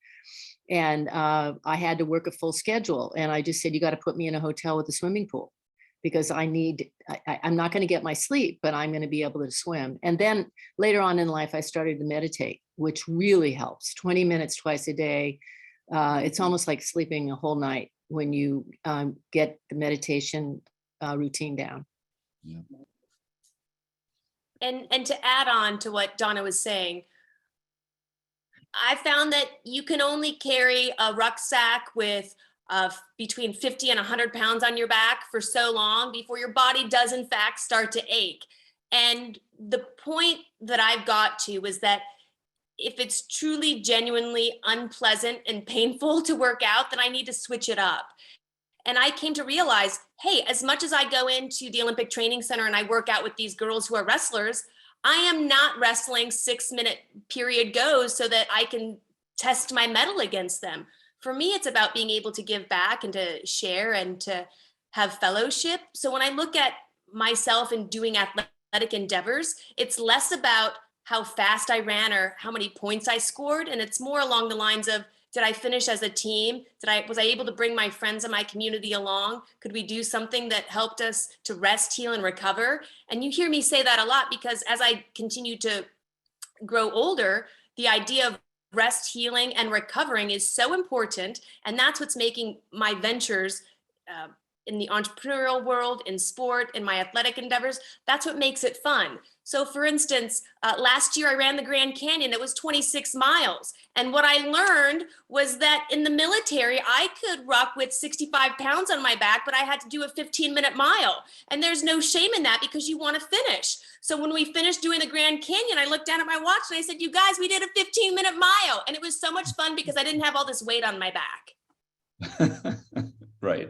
And I had to work a full schedule. And I just said, you got to put me in a hotel with a swimming pool, because I'm not going to get my sleep, but I'm going to be able to swim. And then later on in life, I started to meditate, which really helps. 20 minutes twice a day. It's almost like sleeping a whole night when you get the meditation routine down. Yeah. And to add on to what Donna was saying, I found that you can only carry a rucksack with between 50 and 100 pounds on your back for so long before your body does in fact start to ache. And the point that I've got to is that if it's truly genuinely unpleasant and painful to work out, then I need to switch it up. And I came to realize, hey, as much as I go into the Olympic Training Center and I work out with these girls who are wrestlers, I am not wrestling 6-minute period goes so that I can test my mettle against them. For me, it's about being able to give back and to share and to have fellowship. So when I look at myself and doing athletic endeavors, it's less about how fast I ran or how many points I scored. And it's more along the lines of, did I finish as a team? Was I able to bring my friends and my community along? Could we do something that helped us to rest, heal, and recover? And you hear me say that a lot because as I continue to grow older, the idea of rest, healing, and recovering is so important. And that's what's making my ventures in the entrepreneurial world, in sport, in my athletic endeavors, that's what makes it fun. So for instance, last year I ran the Grand Canyon. It was 26 miles. And what I learned was that in the military, I could rock with 65 pounds on my back, but I had to do a 15-minute mile. And there's no shame in that because you want to finish. So when we finished doing the Grand Canyon, I looked down at my watch and I said, you guys, we did a 15-minute mile. And it was so much fun because I didn't have all this weight on my back. Right.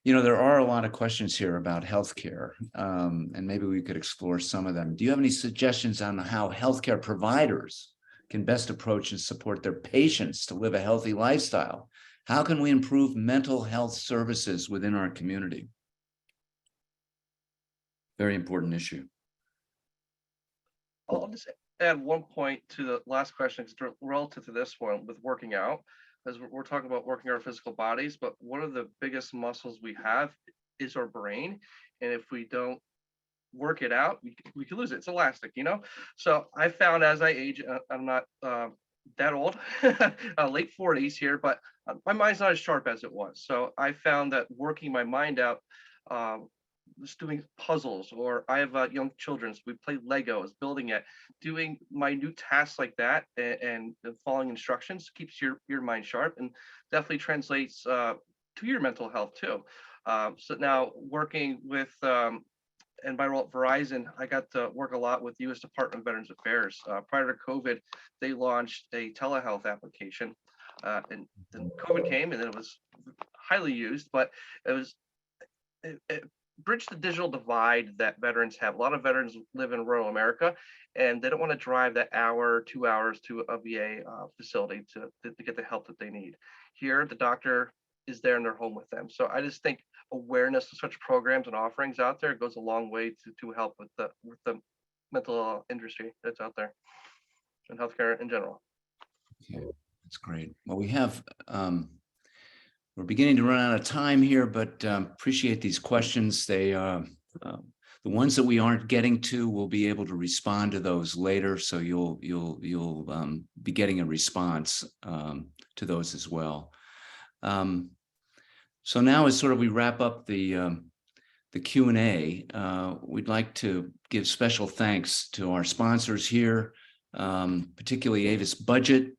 You know, there are a lot of questions here about healthcare, and maybe we could explore some of them. Do you have any suggestions on how healthcare providers can best approach and support their patients to live a healthy lifestyle? How can we improve mental health services within our community? Very important issue. I'll just add one point to the last question relative to this one with working out. As we're talking about working our physical bodies, but one of the biggest muscles we have is our brain. And if we don't work it out, we can lose it. It's elastic, you know? So I found as I age, I'm not that old, late 40s here, but my mind's not as sharp as it was. So I found that working my mind out, just doing puzzles, or I have young children, so we play Legos, building it, doing minute tasks like that, and following instructions keeps your mind sharp and definitely translates to your mental health too. So now working with and by Verizon, I got to work a lot with U.S. Department of Veterans Affairs. Prior to COVID, they launched a telehealth application, and then COVID came, and then it was highly used, but it bridge the digital divide that veterans have. A lot of veterans live in rural America, and they don't want to drive that hour, 2 hours to a VA facility to get the help that they need. Here, the doctor is there in their home with them. So I just think awareness of such programs and offerings out there goes a long way to help with the mental industry that's out there and healthcare in general. Okay, that's great. Well, we have we're beginning to run out of time here, but appreciate these questions. They the ones that we aren't getting to, we'll be able to respond to those later. So you'll be getting a response to those as well. So now, as sort of we wrap up the Q&A, we'd like to give special thanks to our sponsors here, particularly Avis Budget.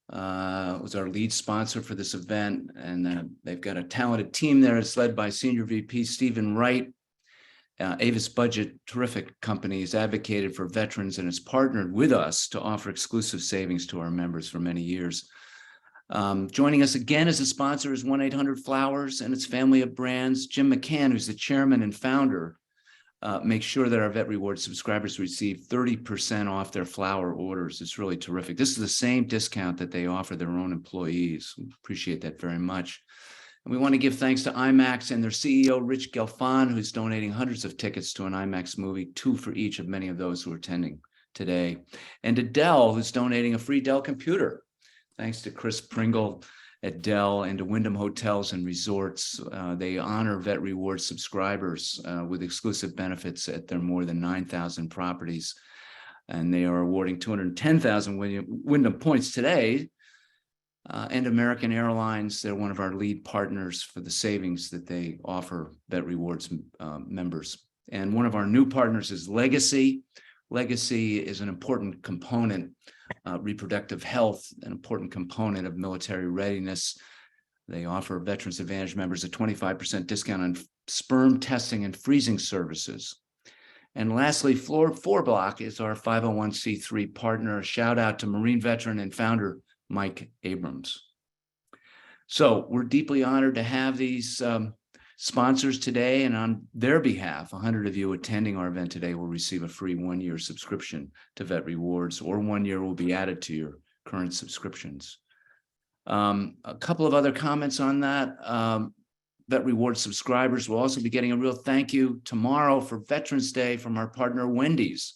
Was our lead sponsor for this event, and they've got a talented team there. It's led by Senior VP Stephen Wright. Avis Budget, terrific company, has advocated for veterans and has partnered with us to offer exclusive savings to our members for many years. Joining us again as a sponsor is 1-800-Flowers and its family of brands. Jim McCann, who's the chairman and founder, make sure that our Vet Rewards subscribers receive 30% off their flower orders. It's really terrific. This is the same discount that they offer their own employees. We appreciate that very much. And we want to give thanks to IMAX and their CEO, Rich Gelfand, who's donating hundreds of tickets to an IMAX movie, 2 for each of many of those who are attending today. And to Dell, who's donating a free Dell computer. Thanks to Chris Pringle at Dell and to Wyndham Hotels and Resorts. They honor Vet Rewards subscribers with exclusive benefits at their more than 9,000 properties. And they are awarding 210,000 Wyndham points today. And American Airlines, they're one of our lead partners for the savings that they offer Vet Rewards members. And one of our new partners is Legacy. Legacy is an important component, reproductive health, an important component of military readiness. They offer Veterans Advantage members a 25% discount on sperm testing and freezing services. And lastly, Floor 4 Block is our 501c3 partner. A shout out to Marine veteran and founder Mike Abrams. So we're deeply honored to have these sponsors today, and on their behalf, 100 of you attending our event today will receive a free 1-year subscription to Vet Rewards, or 1 year will be added to your current subscriptions. A couple of other comments on that. Vet Rewards subscribers will also be getting a real thank you tomorrow for Veterans Day from our partner Wendy's.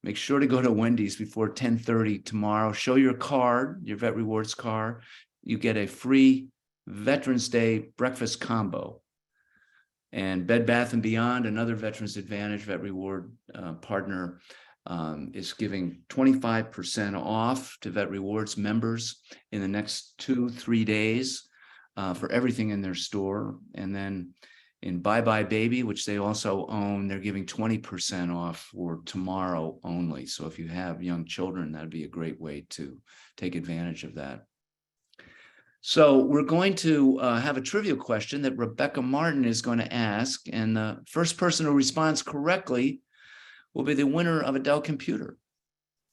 Make sure to go to Wendy's before 10:30 tomorrow. Show your card, your Vet Rewards card. You get a free Veterans Day breakfast combo. And Bed Bath & Beyond, another Veterans Advantage Vet Reward partner, is giving 25% off to Vet Rewards members in the next 2-3 days for everything in their store. And then in Bye Bye Baby, which they also own, they're giving 20% off for tomorrow only. So if you have young children, that'd be a great way to take advantage of that. So we're going to have a trivia question that Rebecca Martin is going to ask, and the first person who responds correctly will be the winner of a Dell computer.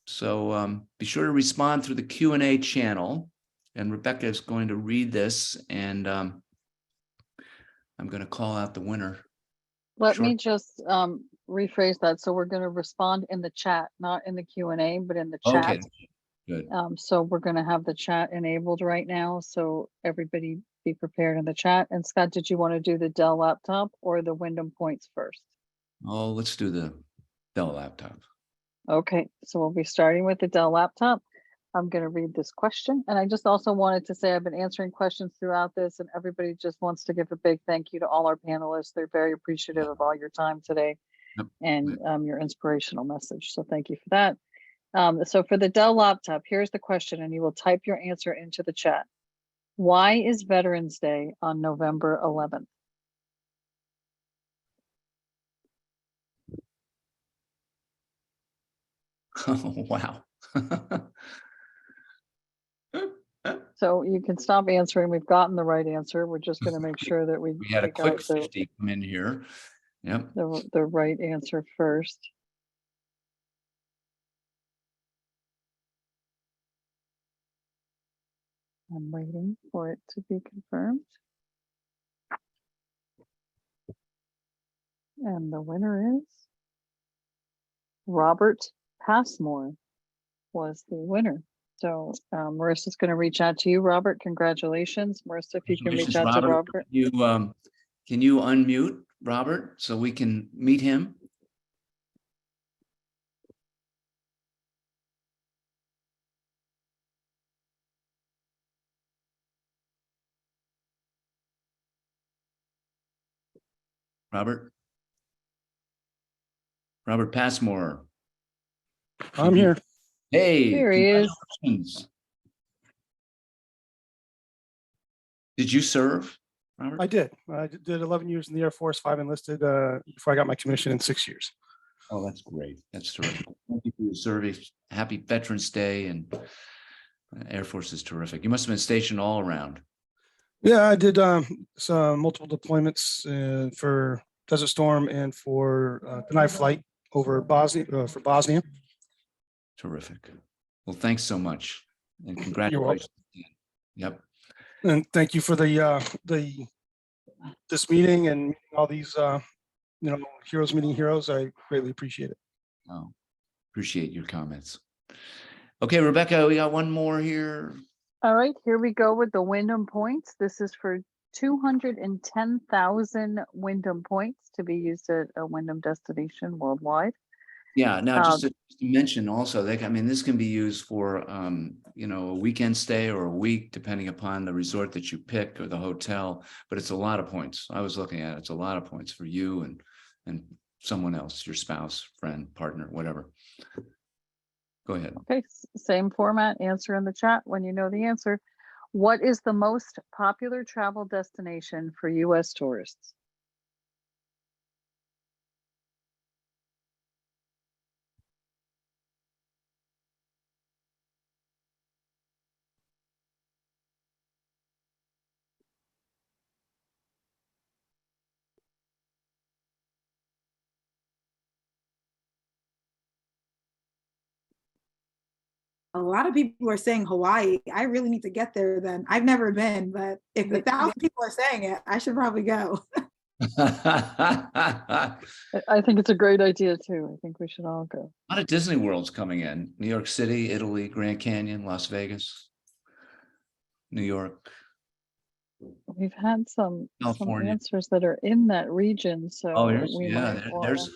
So be sure to respond through the Q&A channel, and Rebecca is going to read this, and I'm going to call out the winner. Let me just rephrase that. So we're going to respond in the chat, not in the Q&A, but in the chat. Okay, good. So we're going to have the chat enabled right now. So everybody be prepared in the chat. And Scott, did you want to do the Dell laptop or the Wyndham points first? Oh, let's do the Dell laptop. Okay, so we'll be starting with the Dell laptop. I'm going to read this question. And I just also wanted to say I've been answering questions throughout this, and everybody just wants to give a big thank you to all our panelists. They're very appreciative of all your time today and your inspirational message. So thank you for that. So for the Dell laptop, here's the question, and you will type your answer into the chat. Why is Veterans Day on November 11th? Oh, wow. So you can stop answering. We've gotten the right answer. We're just going to make sure that we had a quick got 50 come in here. Yep. the right answer first. I'm waiting for it to be confirmed. And the winner is Robert Passmore was the winner. So Marissa's going to reach out to you, Robert. Congratulations. Marissa, if you can reach out to Robert. Can you unmute Robert so we can meet him? Robert Passmore. I'm here. Hey, Here he is. congratulations. Did you serve, Robert? I did. I did 11 years in the Air Force, 5 enlisted before I got my commission in 6 years. Oh, that's great. That's terrific. Thank you for your service. Happy Veterans Day, and Air Force is terrific. You must have been stationed all around. Yeah, I did some multiple deployments for Desert Storm and for denied flight over Bosnia, for Bosnia. Terrific. Well, thanks so much, and congratulations. Yep. And thank you for this meeting and all these heroes meeting heroes. I greatly appreciate it. Oh, appreciate your comments. Okay, Rebecca, we got one more here. All right, here we go with the Wyndham points. This is for 210,000 Wyndham points to be used at a Wyndham destination worldwide. Yeah, now just to mention also, this can be used for, a weekend stay or a week, depending upon the resort that you pick or the hotel, but it's a lot of points. I was looking at it. It's a lot of points for you and someone else, your spouse, friend, partner, whatever. Go ahead. Okay, same format, answer in the chat when you know the answer. What is the most popular travel destination for US tourists? A lot of people are saying Hawaii. I really need to get there then. I've never been, but if 1,000 people are saying it, I should probably go. I think it's a great idea too. I think we should all go. A lot of Disney Worlds coming in. New York City, Italy, Grand Canyon, Las Vegas, New York. We've had some California. answers that are in that region, so Oh,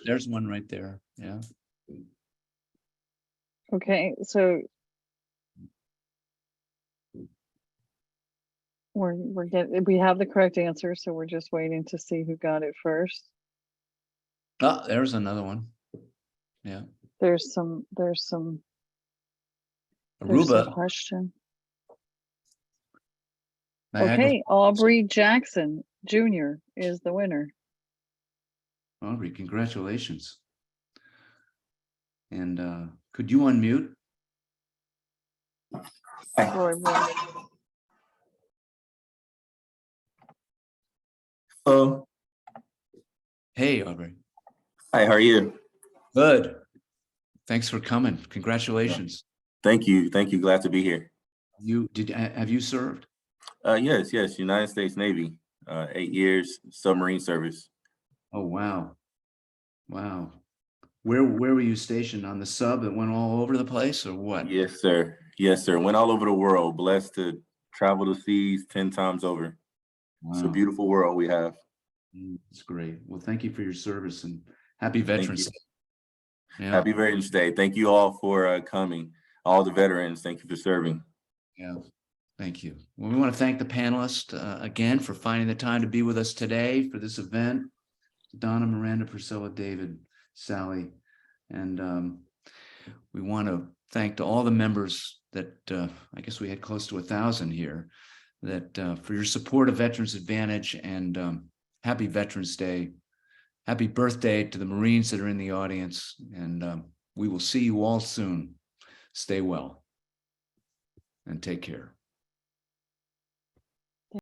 there's one right there. Yeah. Okay, so we have the correct answer, so we're just waiting to see who got it first. Oh, there's another one. Yeah. There's some Aruba. question. Niagara Okay, Falls. Aubrey Jackson Jr. is the winner. Aubrey, congratulations. And could you unmute? Roy Moore. Hello. Hey, Aubrey. Hi, how are you? Good. Thanks for coming. Congratulations. Thank you. Thank you. Glad to be here. Have you served? Yes. United States Navy, 8 years, submarine service. Oh, wow. Wow. Where were you stationed, on the sub that went all over the place, or what? Yes, sir. Went all over the world. Blessed to travel the seas 10 times over. Wow. It's a beautiful world we have. It's great. Well, thank you for your service and happy Veterans Day. Yeah. Happy Veterans Day. Thank you all for coming. All the veterans, thank you for serving. Yeah. Thank you. Well, we want to thank the panelists again for finding the time to be with us today for this event. Donna, Miranda, Priscilla, David, Sally, and we want to thank to all the members that I guess we had close to 1,000 here, that for your support of Veterans Advantage, and happy Veterans Day. Happy birthday to the Marines that are in the audience, and we will see you all soon. Stay well and take care.